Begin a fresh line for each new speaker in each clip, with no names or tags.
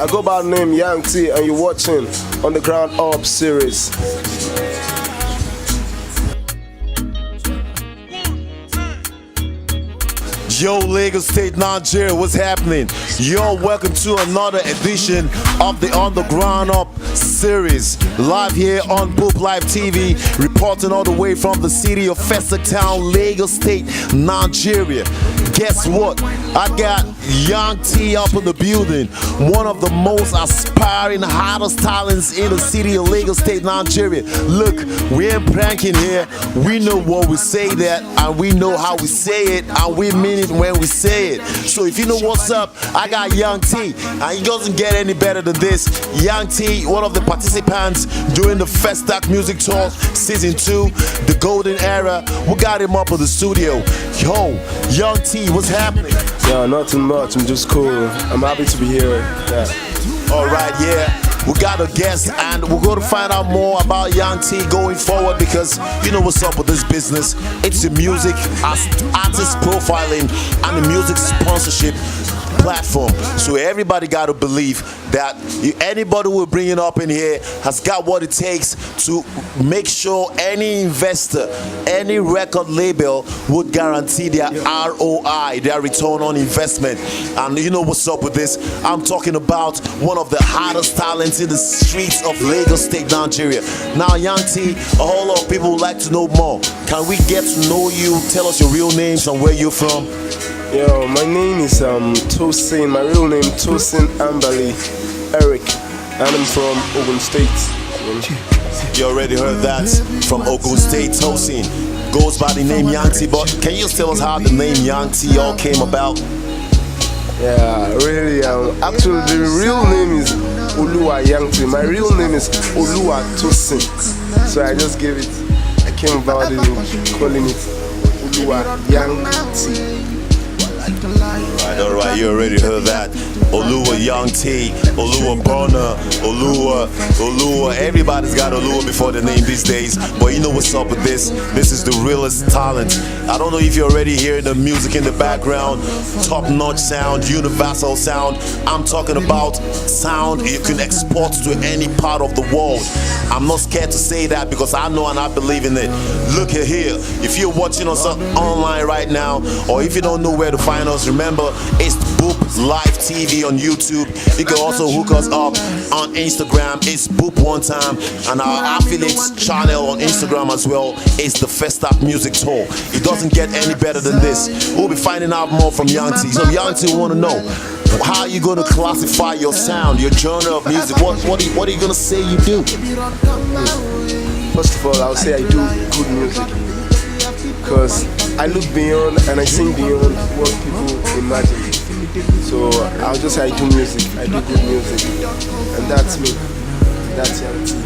I go by the name Yhangtee, and you're watching On the Ground Up series.
Yo, Lagos State, Nigeria, what's happening? Yo, welcome to another edition of the On the Ground Up series. Live here on Boop Live TV, reporting all the way from the city of Festa Town, Lagos State, Nigeria. Guess what? I got Yhangtee up in the building, one of the most aspiring, hottest talents in the city of Lagos State, Nigeria. Look, we ain't pranking here. We know what we say that, and we know how we say it, and we mean it when we say it. So if you know what's up, I got Yhangtee, and it doesn't get any better than this. Yhangtee, one of the participants during the Festac Music Tour Season 2, the Golden Era. We got him up in the studio. Yo, Yhangtee, what's happening?
Yeah, nothing much. I'm just cool. I'm happy to be here. Yeah.
All right, yeah. We got a guest, and we're going to find out more about Yhangtee going forward, because you know what's up with this business. It's the music, artist profiling, and the music sponsorship platform. So everybody got to believe that anybody we're bringing up in here has got what it takes to make sure any investor, any record label would guarantee their ROI, their return on investment. And you know what's up with this? I'm talking about one of the hottest talents in the streets of Lagos State, Nigeria. Now, Yhangtee, a whole lot of people would like to know more. Can we get to know you? Tell us your real names and where you're from.
Yo, my name is Tosin. My real name Tosin Ambali Eric, and I'm from Ogun State.
You already heard that from Ogun State. Tosin goes by the name Yhangtee, but can you just tell us how the name Yhangtee all came about?
Yeah, really. Actually, the real name is Oluwa Yhangtee. My real name is Oluwa Tosin. So I just gave it. I came about it calling it Oluwa Yhangtee.
Alright, you already heard that. Oluwa Yhangtee, Oluwa Burner, Oluwa. Everybody's got Oluwa before the name these days. But you know what's up with this? This is the realest talent. I don't know if you're already hearing the music in the background. Top-notch sound, universal sound. I'm talking about sound you can export to any part of the world. I'm not scared to say that, because I know and I believe in it. Look here. If you're watching us online right now, or if you don't know where to find us, remember, it's Boop Live TV on YouTube. You can also hook us up on Instagram. It's Boop One Time, and our affiliates channel on Instagram as well is the Festac Music Tour. It doesn't get any better than this. We'll be finding out more from Yhangtee. So Yhangtee, want to know, how are you going to classify your sound, your genre of music? What are you going to say you do?
First of all, I'll say I do good music, because I look beyond and I sing beyond what people imagine. So I'll just say I do music. I do good music, and that's me. That's Yhangtee.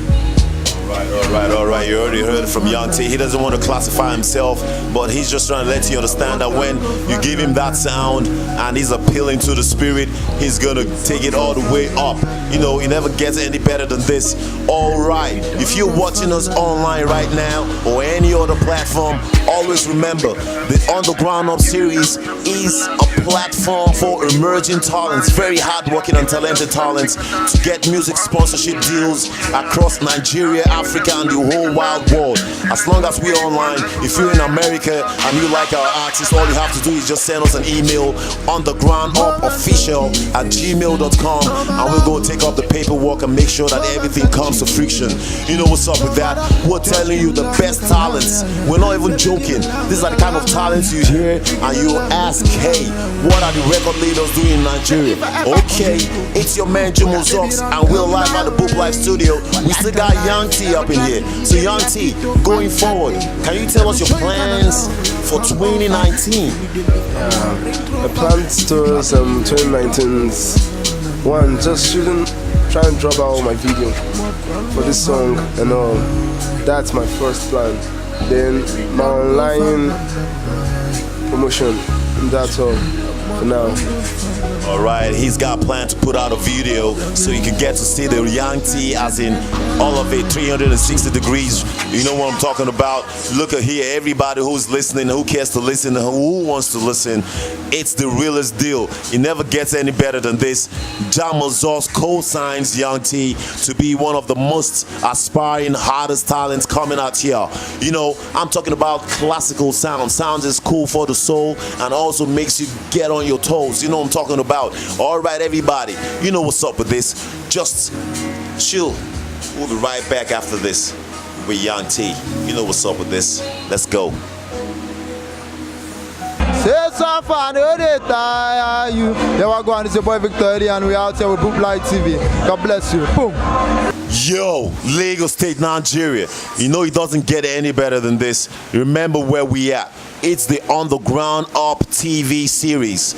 Alright, you already heard it from Yhangtee. He doesn't want to classify himself, but he's just trying to let you understand that when you give him that sound and he's appealing to the spirit, he's gonna take it all the way up. You know, it never gets any better than this. Alright, if you're watching us online right now or any other platform, always remember the On the Ground Up series is a platform for emerging talents, very hardworking and talented talents, to get music sponsorship deals across Nigeria, Africa, and the whole wide world. As long as we're online, if you're in America and you like our artists, all you have to do is just send us an email on thegroundupofficial@gmail.com, and we'll go take up the paperwork and make sure that everything comes to friction. You know what's up with that? We're telling you the best talents. We're not even joking. These are the kind of talents you hear and you ask, hey, what are the record leaders doing in Nigeria? Okay, it's your man Jumo Zox, and we're live at the Boop Live studio. We still got Yhangtee up in here. So Yhangtee, going forward, can you tell us your plans for 2019?
The plans towards 2019's one, just try and drop out my video for this song and all. That's my first plan. Then my online promotion, and that's all for now.
Alright, he's got planned to put out a video so you can get to see the Yhangtee, as in all of it, 360 degrees. You know what I'm talking about? Look at here, everybody who's listening, who cares to listen, who wants to listen. It's the realest deal. It never gets any better than this. Jamazos co-signs Yhangtee to be one of the most aspiring, hardest talents coming out here. You know, I'm talking about classical sound. Sounds is cool for the soul and also makes you get on your toes. You know what I'm talking about? Alright, everybody, you know what's up with this. Just chill. We'll be right back after this with Yhangtee. You know what's up with this. Let's go.
Say so far, no they tire you. There we go, and it's your boy Victoria, and we out here with Boop Light TV. God bless you. Boom.
Yo, Lagos State, Nigeria. You know it doesn't get any better than this. Remember where we at. It's the On the Ground Up TV series.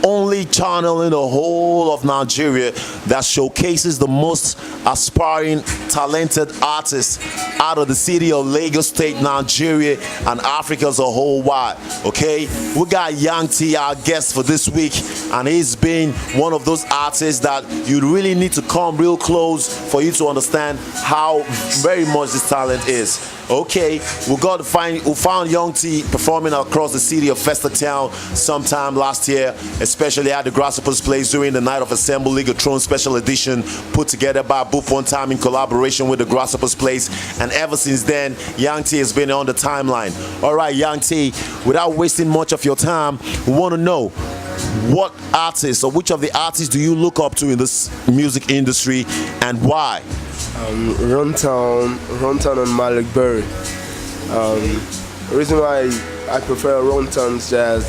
Only channel in the whole of Nigeria that showcases the most aspiring, talented artists out of the city of Lagos State, Nigeria, and Africa as a whole wide. Okay, we got Yhangtee, our guest for this week, and he's been one of those artists that you really need to come real close for you to understand how very much this talent is. Okay, we found Yhangtee performing across the city of Festa Town sometime last year, especially at the Grasshopper's Place during the Night of Assemble League of Thrones Special Edition, put together by Boop one time in collaboration with the Grasshopper's Place. And ever since then, Yhangtee has been on the timeline. Alright, Yhangtee, without wasting much of your time, we want to know what artists or which of the artists do you look up to in this music industry and why?
Runtown and Malik Berry. The reason why I prefer Runtown's jazz,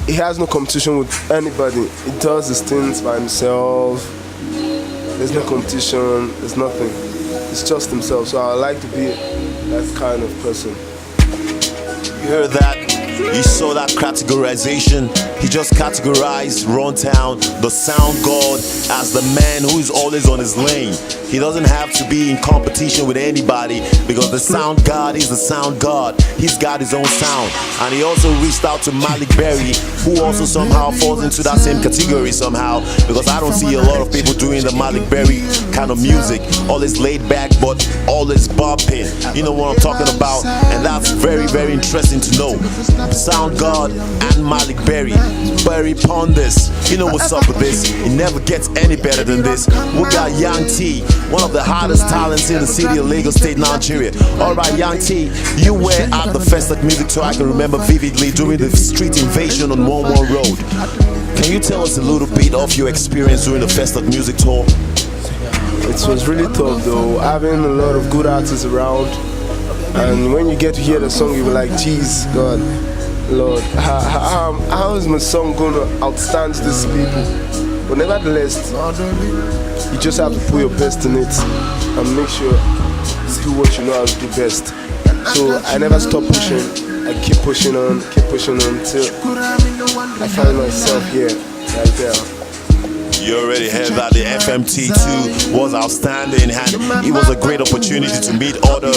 he has no competition with anybody. He does his things by himself. There's no competition, there's nothing. It's just himself. So I like to be that kind of person.
You heard that? You saw that categorization. He just categorized Runtown, the sound god, as the man who is always on his lane. He doesn't have to be in competition with anybody because the sound god is the sound god. He's got his own sound. And he also reached out to Malik Berry, who also somehow falls into that same category somehow, because I don't see a lot of people doing the Malik Berry kind of music. Always laid back but always bopping. You know what I'm talking about? And that's very, very interesting to know. Sound God and Malik Berry Ponders. You know what's up with this. It never gets any better than this. We got Yhangtee, one of the hottest talents in the city of Lagos State, Nigeria. Alright, Yhangtee, you were at the Festa Music Tour, I can remember vividly, during the street invasion on 11 Road. Can you tell us a little bit of your experience during the Festa Music Tour?
It was really tough though, having a lot of good artists around. And when you get to hear the song, you're like, geez, God, Lord, how is my song going to outstand these people? But nevertheless, you just have to put your best in it and make sure you do what you know how to do best. So I never stop pushing. I keep pushing on till I find myself here, right there.
You already heard that the FMT2 was outstanding, and it was a great opportunity to meet other,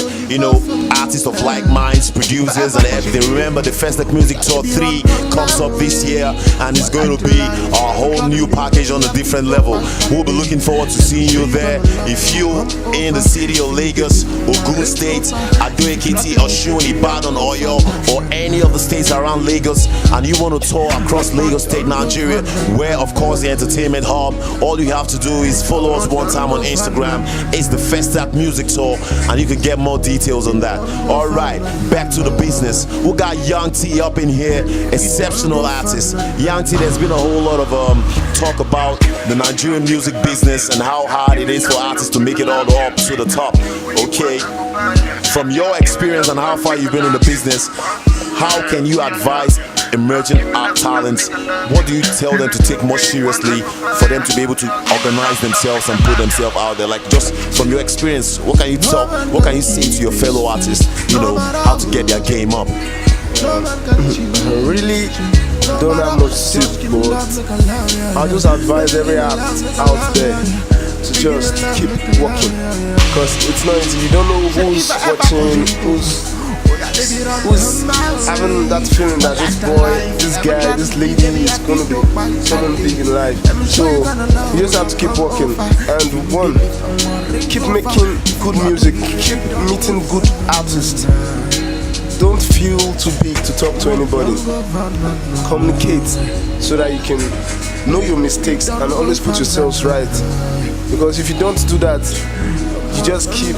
artists of like minds, producers and everything. Remember, the Festa Music Tour 3 comes up this year, and it's going to be a whole new package on a different level. We'll be looking forward to seeing you there. If you in the city of Lagos, Ogun State, Ado-Ekiti, Osun, Ibadan, Oyo, or any of the states around Lagos, and you want to tour across Lagos State, Nigeria, where of course the entertainment hub, all you have to do is follow us one time on Instagram. It's the Festa Music Tour, and you can get more details on that. Alright, back to the business. We got Yhangtee up in here, exceptional artist. Yhangtee, there's been a whole lot of talk about the Nigerian music business and how hard it is for artists to make it all up to the top. Okay, from your experience and how far you've been in the business, how can you advise emerging art talents? What do you tell them to take more seriously for them to be able to organize themselves and put themselves out there? Like, just from your experience, what can you tell, what can you say to your fellow artists, how to get their game up?
Really don't have much to say, but I'll just advise every artist out there to just keep working, because it's not easy. You don't know who's watching, who's having that feeling that this boy, this guy, this lady is gonna be someone big in life. So you just have to keep working and keep making good music, keep meeting good artists. Don't feel too big to talk to anybody. Communicate so that you can know your mistakes and always put yourselves right. Because if you don't do that, you just keep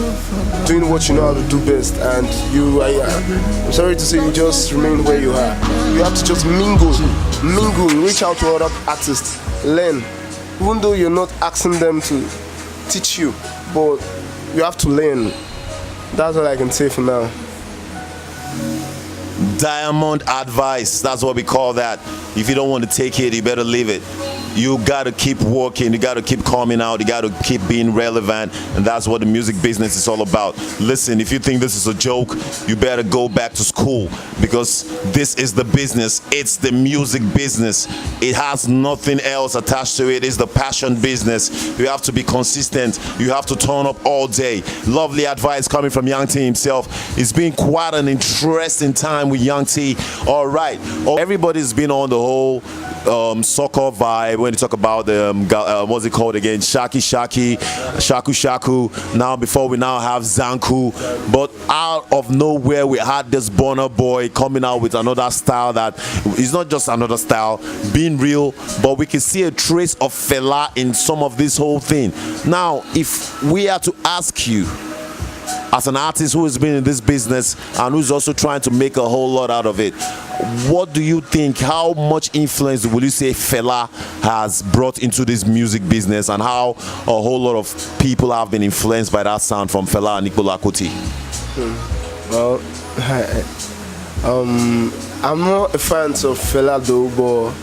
doing what you know how to do best, and I'm sorry to say, you just remain where you are. You have to just mingle, reach out to other artists, learn. Even though you're not asking them to teach you, but you have to learn. That's all I can say for now.
Diamond advice, that's what we call that. If you don't want to take it, you better leave it. You gotta keep working, you gotta keep coming out, you gotta keep being relevant, and that's what the music business is all about. Listen, if you think this is a joke, you better go back to school, because this is the business. It's the music business. It has nothing else attached to it. It's the passion business. You have to be consistent. You have to turn up all day. Lovely advice coming from Yhangtee himself. It's been quite an interesting time with Yhangtee. All right, everybody's been on the whole soccer vibe when you talk about the what's it called again, Shaku Shaku. Now before we now have Zanku, but out of nowhere we had this Burna Boy coming out with another style that is not just another style, being real, but we can see a trace of Fela in some of this whole thing. Now if we are to ask you, as an artist who has been in this business and who's also trying to make a whole lot out of it, what do you think, how much influence will you say Fela has brought into this music business, and how a whole lot of people have been influenced by that sound from Fela and Nicola Kuti?
Well, I'm not a fan of Fela though, but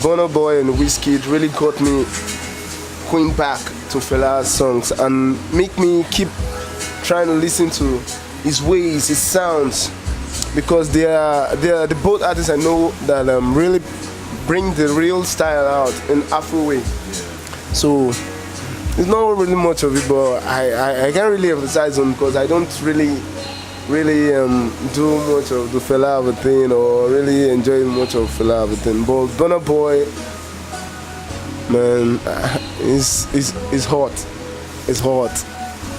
Burna Boy and Whiskey really got me going back to Fela's songs and make me keep trying to listen to his ways, his sounds, because they are the both artists I know that really bring the real style out in Afro way. So it's not really much of it, but I can't really emphasize on, because I don't really do much of the Fela of a thing, or really enjoy much of Fela of a thing. But Burna Boy, man, it's hot. It's hot.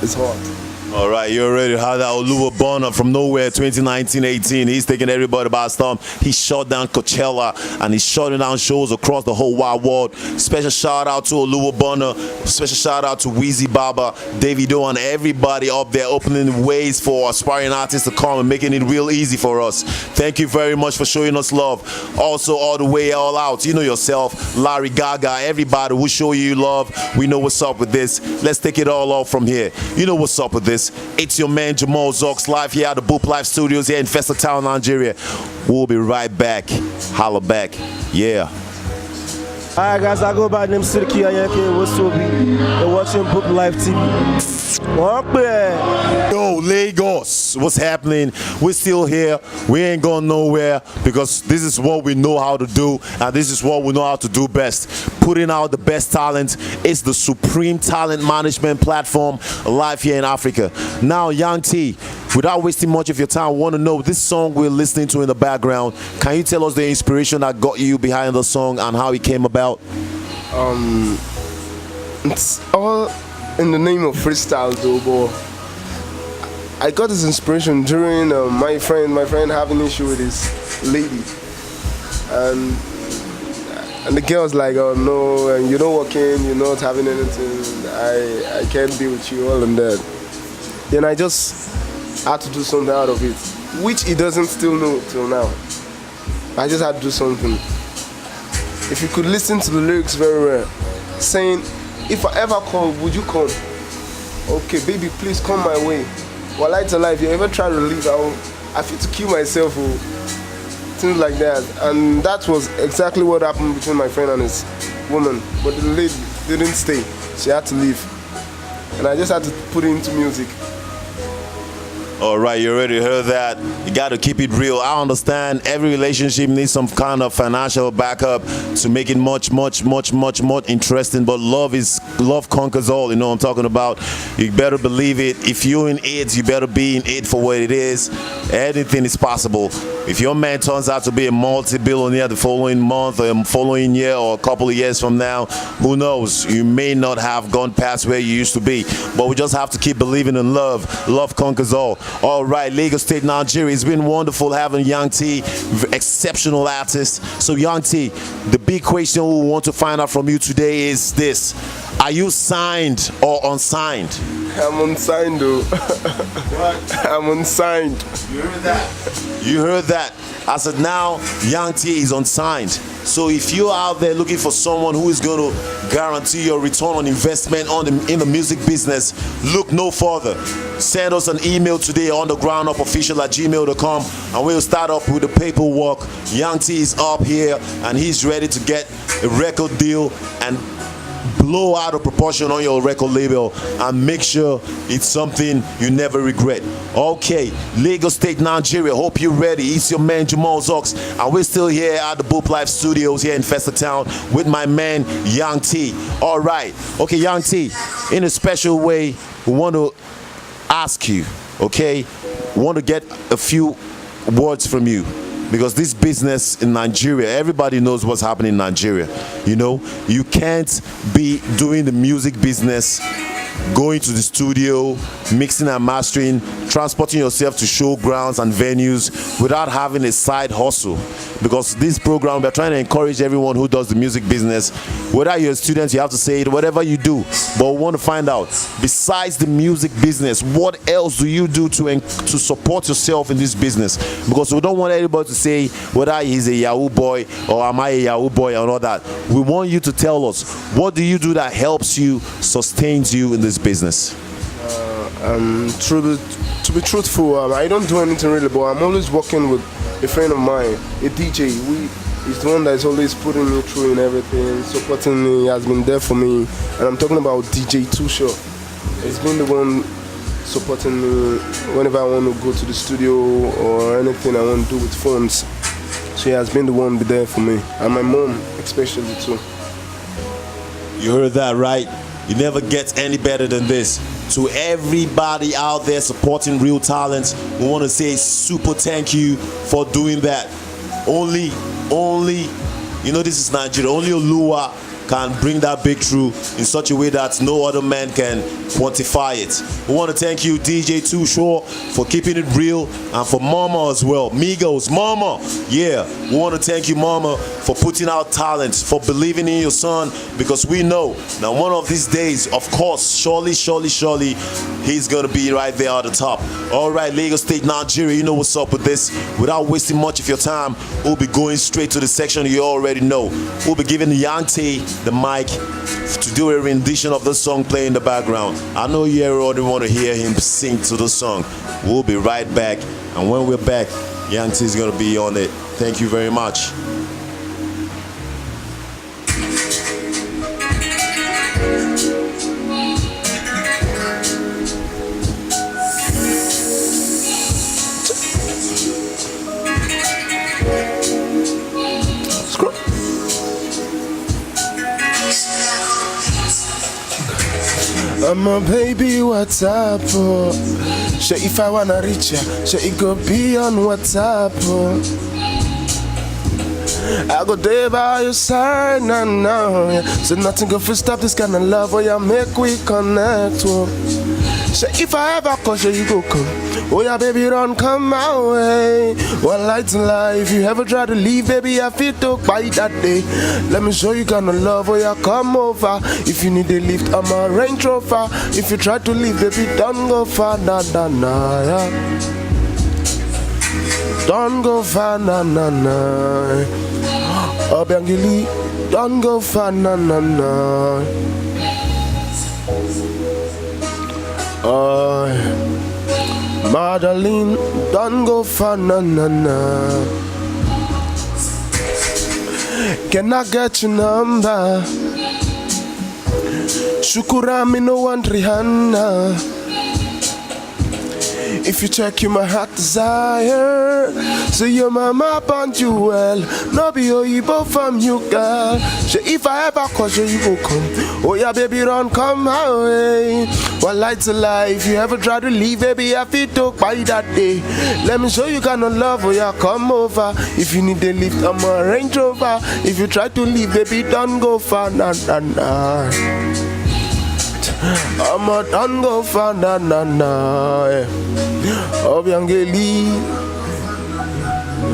It's hot.
All right, you already heard that Oluwa Burna from nowhere 2019-18. He's taking everybody by storm. He shut down Coachella and he's shutting down shows across the whole wide world. Special shout out to Oluwa Burna. Special shout out to Weezy Baba, Davido, and everybody up there opening ways for aspiring artists to come and making it real easy for us. Thank you very much for showing us love. Also, all the way all out, you know yourself, Larry Gaga, everybody who show you love. We know what's up with this. Let's take it all off from here. You know what's up with this. It's your man Jamal Zox live here at the Boop Life Studios here in Festa Town, Nigeria. We'll be right back. Holla back. Yeah.
Alright guys, I go by the name Sirki Yhangtee. What's up? You're watching Boop Life TV.
Yo, Lagos, what's happening? We're still here. We ain't going nowhere, because this is what we know how to do, and this is what we know how to do best. Putting out the best talent. It's the supreme talent management platform live here in Africa. Now, Yhangtee, without wasting much of your time, I want to know this song we're listening to in the background. Can you tell us the inspiration that got you behind the song and how it came about?
It's all in the name of freestyle though, but I got this inspiration during my friend having an issue with his lady, and the girl's like, oh no, and you're not working, you're not having anything, I can't be with you, all and that. Then I just had to do something out of it, which he doesn't still know till now. I just had to do something. If you could listen to the lyrics very well, saying, if I ever call, would you come? Okay, baby, please come my way. While I tell life, you ever try to leave, I feel to kill myself or things like that. And that was exactly what happened between my friend and his woman. But the lady didn't stay. She had to leave. And I just had to put it into music.
All right, you already heard that. You got to keep it real. I understand every relationship needs some kind of financial backup to make it much more interesting. But love conquers all. You know what I'm talking about? You better believe it. If you're in it, you better be in it for what it is. Anything is possible. If your man turns out to be a multi-billionaire the following month or following year or a couple of years from now, who knows? You may not have gone past where you used to be. But we just have to keep believing in love. Love conquers all. All right, Lagos State, Nigeria. It's been wonderful having Yhangtee, exceptional artist. So Yhangtee, the big question we want to find out from you today is this: are you signed or unsigned?
I'm unsigned though. What? I'm unsigned.
You heard that? You heard that? I said now Yhangtee is unsigned. So if you're out there looking for someone who is going to guarantee your return on investment in the music business, look no further. Send us an email today, undergroundupofficial@gmail.com, and we'll start up with the paperwork. Yhangtee is up here and he's ready to get a record deal and blow out of proportion on your record label and make sure it's something you never regret. Okay, Lagos State, Nigeria, hope you're ready. It's your man Jamal Zox, and we're still here at the Boop Life Studios here in Festa Town with my man Yhangtee. All right, okay, Yhangtee, in a special way, we want to ask you, okay, we want to get a few words from you. Because this business in Nigeria, everybody knows what's happening in Nigeria. You know, you can't be doing the music business, going to the studio, mixing and mastering, transporting yourself to showgrounds and venues without having a side hustle. Because this program, we're trying to encourage everyone who does the music business. Whether you're a student, you have to say it, whatever you do. But we want to find out, besides the music business, what else do you do to support yourself in this business? Because we don't want anybody to say whether he's a Yahoo boy or am I a Yahoo boy and all that. We want you to tell us, what do you do that helps you, sustains you in this business?
To be truthful, I don't do anything really, but I'm always working with a friend of mine, a DJ. He's the one that's always putting me through in everything, supporting me, has been there for me. And I'm talking about DJ Too Short. He's been the one supporting me whenever I want to go to the studio or anything I want to do with phones. So he has been the one be there for me, and my mom especially too.
You heard that right? You never get any better than this. To everybody out there supporting real talents, we want to say super thank you for doing that. Only, you know, this is Nigeria. Only Oluwa can bring that breakthrough in such a way that no other man can quantify it. We want to thank you, DJ Too Short, for keeping it real, and for Mama as well. Migos, Mama, yeah. We want to thank you, Mama, for putting out talent, for believing in your son, because we know that one of these days, of course, surely, he's going to be right there at the top. All right, Lagos State, Nigeria, you know what's up with this. Without wasting much of your time, we'll be going straight to the section you already know. We'll be giving Yhangtee the mic to do a rendition of the song playing in the background. I know you already want to hear him sing to the song. We'll be right back, and when we're back, Yhangtee is going to be on it. Thank you very much.
My baby, what's up? Say if I wanna reach ya, say it go be on WhatsApp. I go there by your side, no. So nothing go for stop this kind of love, or ya make we connect. Say if I ever call you, you go come. Oh yeah, baby, run, come my way. One light in life, you ever try to leave, baby, I feel to bite that day. Let me show you kind of love, oh yeah, come over. If you need a lift, I'm a Range Rover. If you try to leave, baby, don't go far, nah, yeah. Don't go far, nah. Oh, Bangili, don't go far, nah. Madeline, don't go far, nah. Can I get your number? Shukura, me no want Rihanna. If you check you my heart desire. So your mama born you well. No be Oyibo from you, girl. So if I ever cause you will come. Oh yeah, baby, run, come my way. One light to life. You ever try to leave, baby, I feel talk by that day. Let me show you got no love, oh yeah, come over. If you need a lift, I'm a Range Rover. If you try to leave, baby, don't go far, nah, nah, nah. I'm a don't go far, nah, nah, nah. Oh, Yhangtee.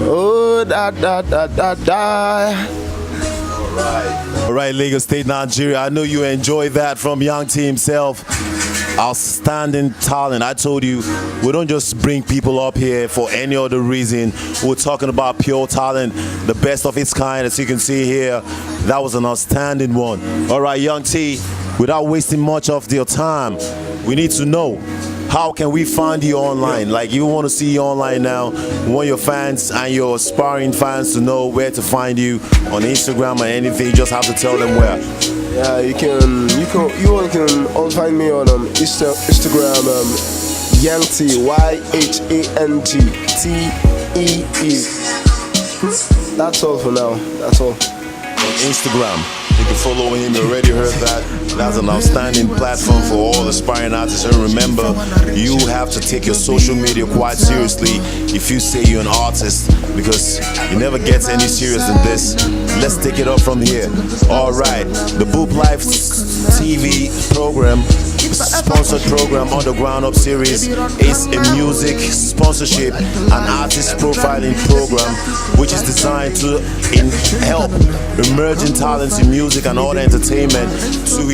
Oh, da, da, da, da, da.
All right, Lagos State, Nigeria. I know you enjoyed that from Yhangtee himself. Outstanding talent. I told you, we don't just bring people up here for any other reason. We're talking about pure talent, the best of its kind, as you can see here. That was an outstanding one. All right, Yhangtee, without wasting much of your time, we need to know, how can we find you online? Like, you want to see you online now. We want your fans and your aspiring fans to know where to find you on Instagram or anything. You just have to tell them where.
Yeah, you all can all find me on Instagram, Yhangtee, YHANGTEE. That's all for now. That's all.
On Instagram, you can follow him. You already heard that. That's an outstanding platform for all aspiring artists. And remember, you have to take your social media quite seriously if you say you're an artist, because it never gets any serious than this. Let's take it up from here. All right, the Boop Life TV program, sponsored program, Underground Up series, is a music sponsorship and artist profiling program which is designed to help emerging talents in music and other entertainment to,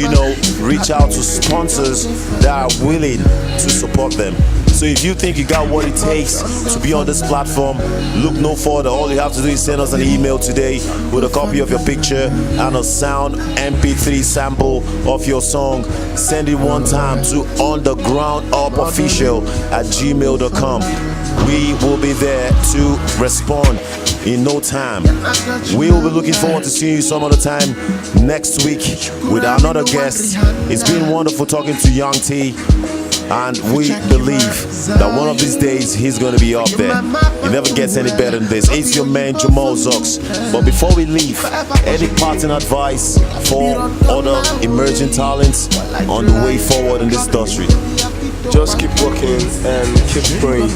reach out to sponsors that are willing to support them. So if you think you got what it takes to be on this platform, look no further. All you have to do is send us an email today with a copy of your picture and a sound MP3 sample of your song. Send it one time to undergroundupofficial@gmail.com. We will be there to respond in no time. We will be looking forward to seeing you some other time next week with another guest. It's been wonderful talking to Yhangtee, and we believe that one of these days he's going to be up there. It never gets any better than this. It's your man Jamal Zox. But before we leave, any parting advice for other emerging talents on the way forward in this industry?
Just keep working and keep praying,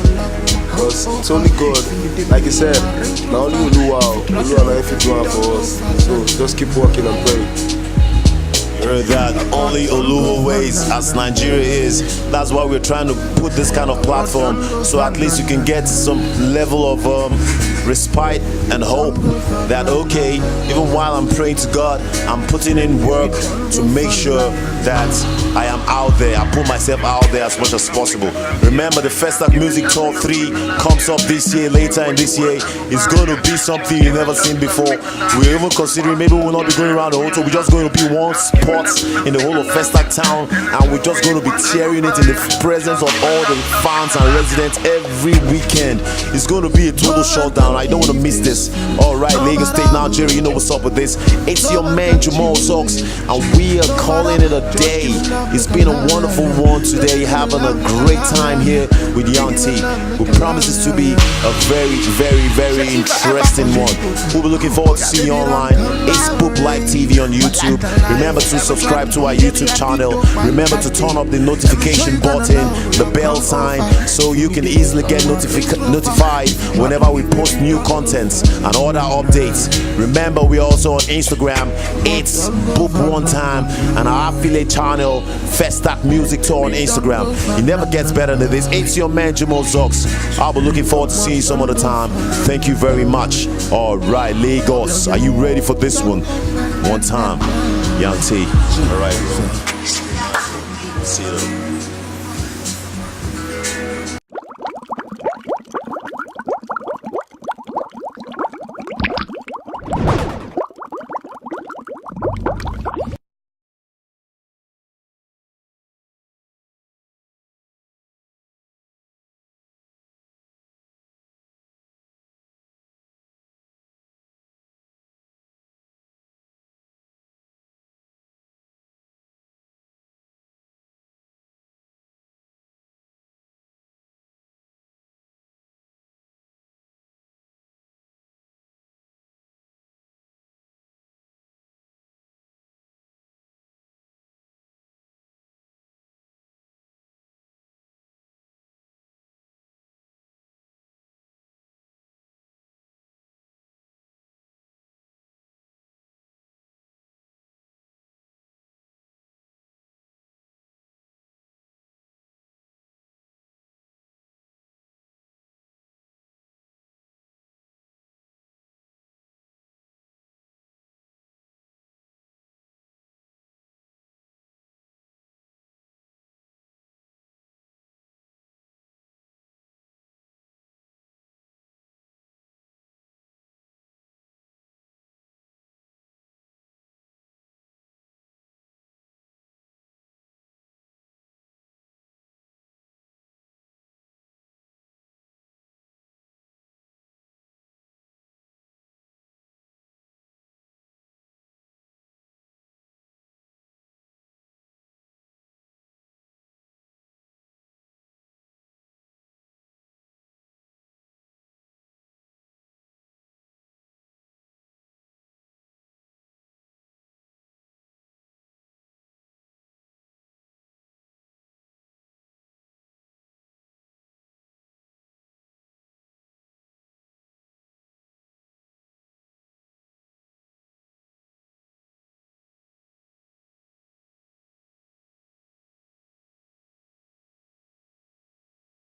because it's only God. Like you said, not only Oluwa if you do it for us. So just keep working and praying.
That only Oluwa ways, as Nigeria is. That's why we're trying to put this kind of platform, so at least you can get some level of respite and hope that, okay, even while I'm praying to God, I'm putting in work to make sure that I am out there. I put myself out there as much as possible. Remember, the Festac Music Tour 3 comes up this year, later in this year. It's going to be something you've never seen before. We're even considering maybe we'll not be going around the whole tour. We're just going to be one spot in the whole of Festac town, and we're just going to be tearing it in the presence of all the fans and residents every weekend. It's going to be a total shutdown. I don't want to miss this. Alright, Lagos State, Nigeria, you know what's up with this. It's your man Jamal Zox, and we are calling it a day. It's been a wonderful one today, having a great time here with Yhangtee. We promise this to be a very, very, very interesting one. We'll be looking forward to seeing you online. It's Boop Life TV on YouTube. Remember to subscribe to our YouTube channel. Remember to turn up the notification button, the bell sign, so you can easily get notified whenever we post new contents and other updates. Remember, we're also on Instagram. It's Boop One Time, and our affiliate channel, Festac Music Tour on Instagram. It never gets better than this. It's your man Jamal Zox. I'll be looking forward to seeing you some other time. Thank you very much. Alright, Lagos, are you ready for this one? One time, Yhangtee. Alright, see you.